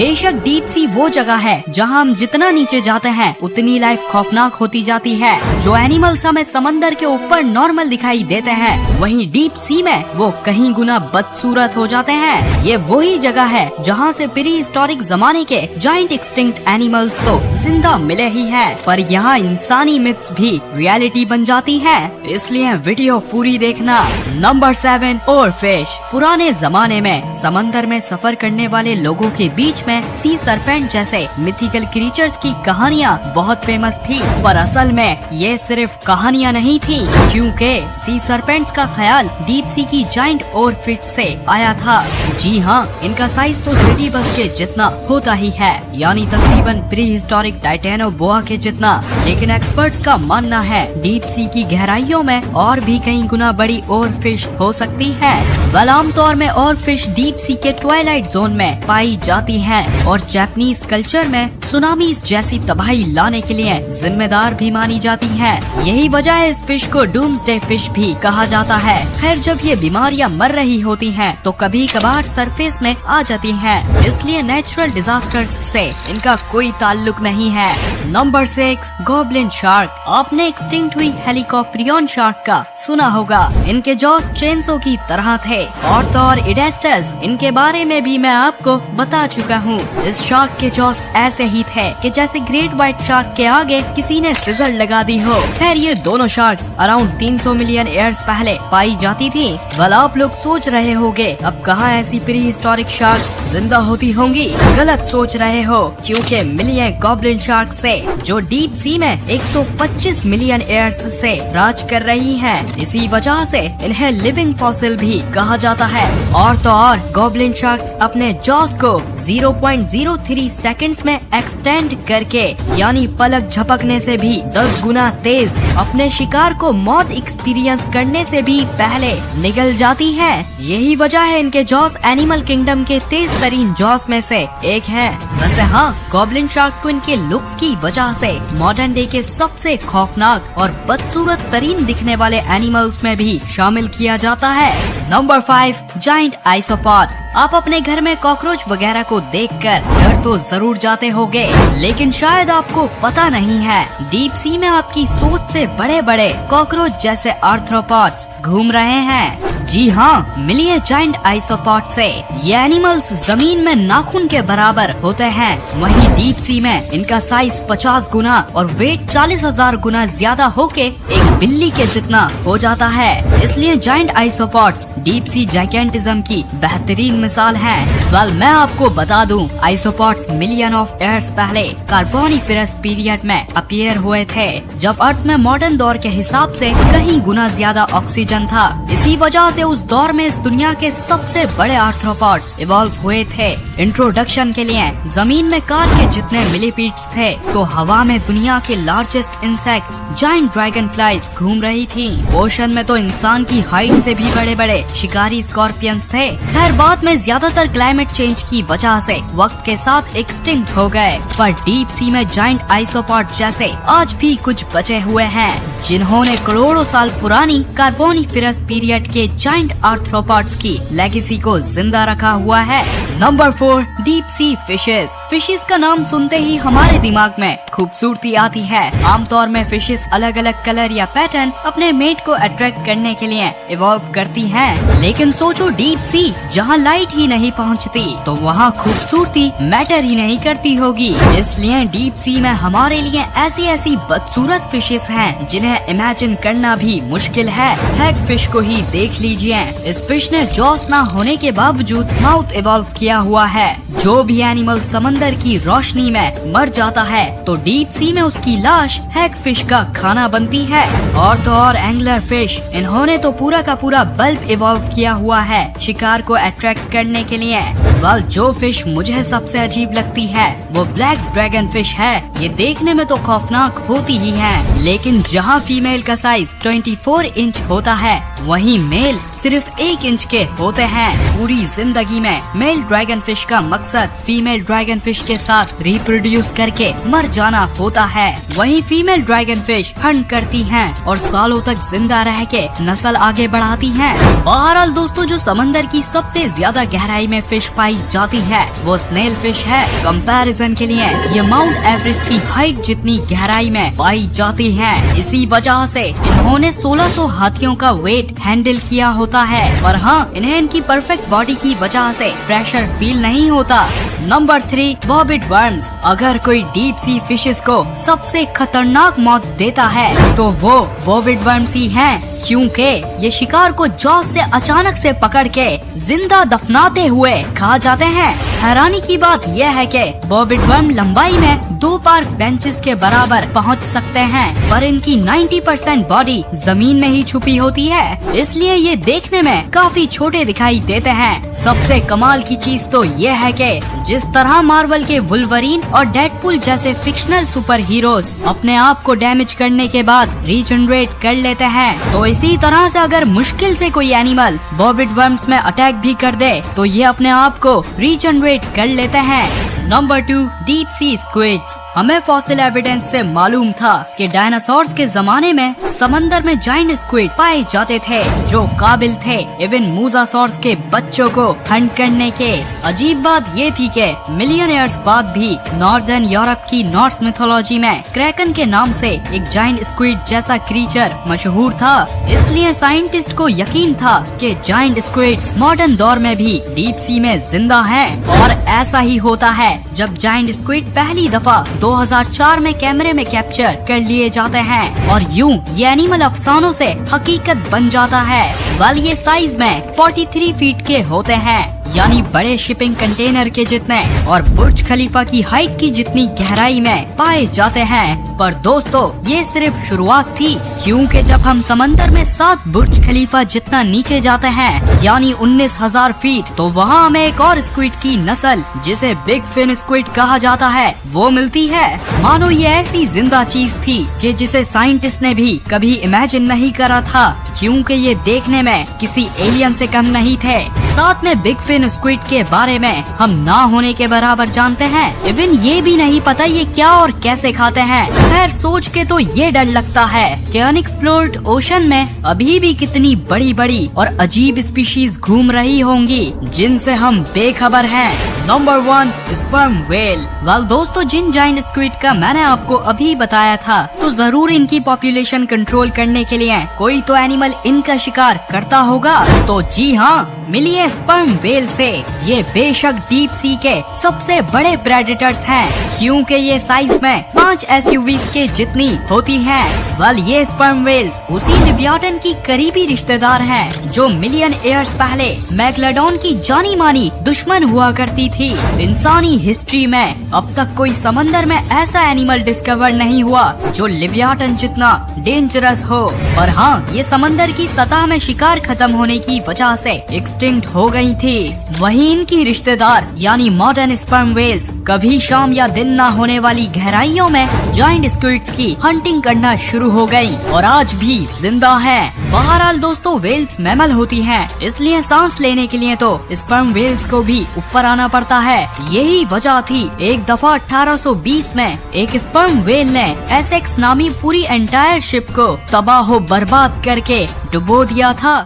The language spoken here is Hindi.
बेशक डीप सी वो जगह है जहाँ हम जितना नीचे जाते हैं उतनी लाइफ खौफनाक होती जाती है। जो एनिमल्स हमें समंदर के ऊपर नॉर्मल दिखाई देते हैं, वहीं डीप सी में वो कहीं गुना बदसूरत हो जाते हैं। ये वही जगह है जहाँ से प्री हिस्टोरिक जमाने के जाइंट एक्सटिंक्ट एनिमल्स तो जिंदा मिले ही हैं, पर यहाँ इंसानी मिथ्स भी रियलिटी बन जाती है, इसलिए वीडियो पूरी देखना। नंबर 7, और फिश। पुराने जमाने में समंदर में सफर करने वाले लोगों के बीच में सी सरपेंट जैसे मिथिकल क्रीचर्स की कहानियाँ बहुत फेमस थी, पर असल में ये सिर्फ कहानियाँ नहीं थी, क्योंकि सी सरपेंट्स का ख्याल डीप सी की जाइंट और फिश से आया था। जी हाँ, इनका साइज तो सिटी बस के जितना होता ही है, यानी तकरीबन प्री हिस्टोरिक टाइटेनोबोआ के जितना। लेकिन एक्सपर्ट्स का मानना है डीप सी की गहराइयों में और भी कई गुना बड़ी और फिश हो सकती है। वेल, आमतौर में और फिश डीप सी के ट्वाइलाइट जोन में पाई जाती हैं और जापानीज कल्चर में सुनामीज जैसी तबाही लाने के लिए जिम्मेदार भी मानी जाती हैं। यही वजह है इस फिश को डूम्सडे फिश भी कहा जाता है। खैर, जब ये बीमारियां मर रही होती हैं, तो कभी कभार सरफेस में आ जाती हैं, इसलिए नेचुरल डिजास्टर्स से इनका कोई ताल्लुक नहीं है। Number 6, goblin shark. आपने एक्सटिंक्ट हुई हेलिकॉप्टरियन शार्क का सुना होगा। इनके जॉस चेंसो की तरह थे, और तो और इडेस्टस, इनके बारे में भी मैं आपको बता चुका हूँ। इस शार्क के जॉस ऐसे ही थे कि जैसे ग्रेट व्हाइट शार्क के आगे किसी ने सिजर लगा दी हो। खैर, ये दोनों शार्क्स अराउंड 300 मिलियन ईयर्स पहले पाई जाती थी। वेल, आप लोग सोच रहे होंगे अब कहाँ ऐसी प्री हिस्टोरिक शार्क्स जिंदा होती होंगी। गलत सोच रहे हो, क्योंकि मिली है गॉब्लिन शार्क से, जो डीप सी में 125 मिलियन ईयर्स से राज कर रही हैं। इसी वजह से इन्हें लिविंग फॉसिल भी कहा जाता है। और तो और गॉब्लिन शार्क्स अपने जॉस को 0.03 सेकंड्स में एक्सटेंड करके, यानी पलक झपकने से भी 10 गुना तेज, अपने शिकार को मौत एक्सपीरियंस करने से भी पहले निगल जाती है। यही वजह है इनके जॉस एनिमल किंगडम के तेज तरीन जॉस में से एक है। वैसे हाँ, गॉब्लिन शार्क को इनके लुक्स की वजह से मॉडर्न डे के सबसे खौफनाक और बदसूरत तरीन दिखने वाले एनिमल्स में भी शामिल किया जाता है। Number 5, giant isopod. आप अपने घर में कॉकरोच वगैरह को देखकर डर तो जरूर जाते होंगे, लेकिन शायद आपको पता नहीं है डीप सी में आपकी सोच से बड़े बड़े कॉकरोच जैसे आर्थ्रोपॉड्स घूम रहे हैं। जी हाँ, मिलिए जाइंट आइसोपॉड से। ये एनिमल्स जमीन में नाखून के बराबर होते हैं, वहीं डीप सी में इनका साइज 50 गुना और वेट 40,000 गुना ज्यादा होके एक बिल्ली के जितना हो जाता है। इसलिए जाइंट आइसोपॉड्स डीप सी जाइकेंटिज्म की बेहतरीन मिसाल हैं। वेल, मैं आपको बता दूं, आइसोपॉड्स मिलियन ऑफ ईयर्स पहले कार्बोनिफेरस पीरियड में अपीयर हुए थे, जब अर्थ में मॉडर्न दौर के हिसाब से कहीं गुना ज्यादा ऑक्सीजन था। इसी वजह से उस दौर में इस दुनिया के सबसे बड़े आर्थ्रोपॉड्स इवॉल्व हुए थे। इंट्रोडक्शन के लिए जमीन में कार के जितने मिलीपीड्स थे, तो हवा में दुनिया के largest insects giant dragon flies घूम रही थी। ओशन में तो इंसान की हाइट से भी बड़े बड़े शिकारी स्कॉर्पियंस थे। खैर, बाद में ज्यादातर क्लाइमेट चेंज की वजह से वक्त के साथ एक्सटिंक्ट हो गए, पर डीप सी में जाइंट आइसोपॉड जैसे आज भी कुछ बचे हुए हैं, जिन्होंने करोड़ों साल पुरानी कार्बोनिफेरस पीरियड के जाइंट आर्थ्रोपॉड्स की लेगेसी को जिंदा रखा हुआ है। Number 4, deep sea fishes. Fishes का नाम सुनते ही हमारे दिमाग में खूबसूरती आती है। आमतौर में फिशेस अलग अलग कलर या पैटर्न अपने मेट को अट्रैक्ट करने के लिए इवॉल्व करती हैं। लेकिन सोचो, डीप सी जहाँ लाइट ही नहीं पहुँचती, तो वहाँ खूबसूरती मैटर ही नहीं करती होगी। इसलिए डीप सी में हमारे लिए ऐसी ऐसी बदसूरत फिशेस हैं जिन्हें इमेजिन करना भी मुश्किल है। हैग फिश को ही देख लीजिए। इस फिश ने जॉस ना होने के बावजूद माउथ इवॉल्व किया हुआ है। जो भी एनिमल समंदर की रोशनी में मर जाता है, तो डीप सी में उसकी लाश हैग फिश का खाना बनती है। और तो और एंगलर फिश, इन्होंने तो पूरा का पूरा बल्ब इवॉल्व किया हुआ है शिकार को अट्रैक्ट करने के लिए। वेल, जो फिश मुझे सबसे अजीब लगती है वो ब्लैक ड्रैगन फिश है। ये देखने में तो खौफनाक होती ही है, लेकिन जहाँ फीमेल का साइज 24 इंच होता है, वहीं वहीं मेल सिर्फ 1 इंच के होते हैं। पूरी जिंदगी में मेल ड्रैगन फिश का मकसद फीमेल ड्रैगन फिश के साथ रिप्रोड्यूस करके मर जाना होता है। वहीं फीमेल ड्रैगन फिश हंट करती हैं और सालों तक जिंदा रह के नस्ल आगे बढ़ाती हैं। बहरहाल दोस्तों, जो समंदर की सबसे ज्यादा गहराई में फिश पाई जाती है वो स्नेल फिश है। कंपैरिजन के लिए ये माउंट एवरेस्ट की हाइट जितनी गहराई में पाई जाती है। इसी वजह से इन्होंने 1600 हाथियों का वेट हैंडल किया होता है। पर हाँ, इन्हें इनकी परफेक्ट बॉडी की वजह से प्रेशर फील नहीं होता। Number 3, bobbit worms. अगर कोई डीप सी फिशेस को सबसे खतरनाक मौत देता है तो वो बॉबिट वर्म्स ही हैं, क्योंकि ये शिकार को जॉस से अचानक से पकड़ के जिंदा दफनाते हुए खा जाते हैं। हैरानी की बात यह है कि बॉबिट वर्म लंबाई में 2 पार्क बेंचेस के बराबर पहुंच सकते हैं, पर इनकी 90% बॉडी जमीन में ही छुपी होती है, इसलिए ये देखने में काफी छोटे दिखाई देते हैं। सबसे कमाल की चीज तो ये है कि जिस तरह मार्वल के वुल्वरीन और डेडपूल जैसे फिक्शनल सुपर हीरोज अपने आप को डैमेज करने के बाद रीजनरेट कर लेते हैं, तो इसी तरह से अगर मुश्किल से कोई एनिमल बॉबिट वर्म्स में अटैक भी कर दे तो ये अपने आप को रीजनरेट कर लेते हैं। Number 2, deep sea squids. हमें फॉसिल एविडेंस से मालूम था कि डायनासोर्स के जमाने में समंदर में जाइंट स्क्विड पाए जाते थे जो काबिल थे इवन मूसासॉर्स के बच्चों को हंट करने के। अजीब बात ये थी कि मिलियन ईयर्स बाद भी नॉर्दर्न यूरोप की नॉर्स मिथोलॉजी में क्रैकन के नाम से एक जाइंट स्क्विड जैसा क्रीचर मशहूर था, इसलिए साइंटिस्ट को यकीन था कि जाइंट स्क्विड्स मॉडर्न दौर में भी डीप सी में जिंदा हैं। और ऐसा ही होता है जब जाइंट स्क्विड पहली दफा 2004 में कैमरे में कैप्चर कर लिए जाते हैं और यूं ये एनिमल अफसानों से हकीकत बन जाता है। वाल ये साइज में 43 फीट के होते हैं, यानी बड़े शिपिंग कंटेनर के जितने, और बुर्ज खलीफा की हाइट की जितनी गहराई में पाए जाते हैं। पर दोस्तों, ये सिर्फ शुरुआत थी, क्योंकि जब हम समंदर में 7 बुर्ज खलीफा जितना नीचे जाते हैं यानी 19,000 फीट, तो वहाँ हमें एक और स्क्विड की नस्ल जिसे बिग फिन स्क्विड कहा जाता है वो मिलती है। मानो ये ऐसी जिंदा चीज थी कि जिसे साइंटिस्ट ने भी कभी इमेजिन नहीं करा था, क्योंकि ये देखने में किसी एलियन से कम नहीं थे। साथ में बिग फिन स्क्विड के बारे में हम ना होने के बराबर जानते हैं, इवन ये भी नहीं पता ये क्या और कैसे खाते हैं। खैर, सोच के तो ये डर लगता है कि अनएक्सप्लोर्ड ओशन में अभी भी कितनी बड़ी बड़ी और अजीब स्पीशीज घूम रही होंगी जिनसे हम बेखबर हैं। Number 1, sperm whale. वेल दोस्तों, जिन जाइंट स्क्विड का मैंने आपको अभी बताया था, तो जरूर इनकी पॉपुलेशन कंट्रोल करने के लिए कोई तो एनिमल इनका शिकार करता होगा। तो जी हाँ, मिलिए स्पर्म व्हेल से। ये बेशक डीप सी के सबसे बड़े प्रेडेटर्स हैं, क्योंकि ये साइज में 5 SUVs के जितनी होती हैं। वेल ये स्पर्म व्हेल्स उसी लिवियाटन की करीबी रिश्तेदार हैं, जो मिलियन ईयर्स पहले मैग्लाडोन की जानी मानी दुश्मन हुआ करती थी। इंसानी हिस्ट्री में अब तक कोई समंदर में ऐसा एनिमल डिस्कवर नहीं हुआ जो लिवियाटन जितना डेंजरस हो। पर हाँ, ये समंदर की सतह में शिकार खत्म होने की वजह से एक्सटिंक्ट हो गई थी। वहीं इनकी रिश्तेदार यानी मॉडर्न स्पर्म व्हेल्स कभी शाम या दिन न होने वाली गहराइयों में जाइंट स्क्विड्स की हंटिंग करना शुरू हो गई और आज भी जिंदा हैं। बहरहाल दोस्तों, व्हेल्स मैमल होती हैं, इसलिए सांस लेने के लिए तो स्पर्म व्हेल्स को भी ऊपर आना पड़ता है। यही वजह थी एक दफा 1820 में एक स्पर्म व्हेल ने एसेक्स नामी पूरी एंटायर शिप को तबाह बर्बाद करके डुबो दिया था।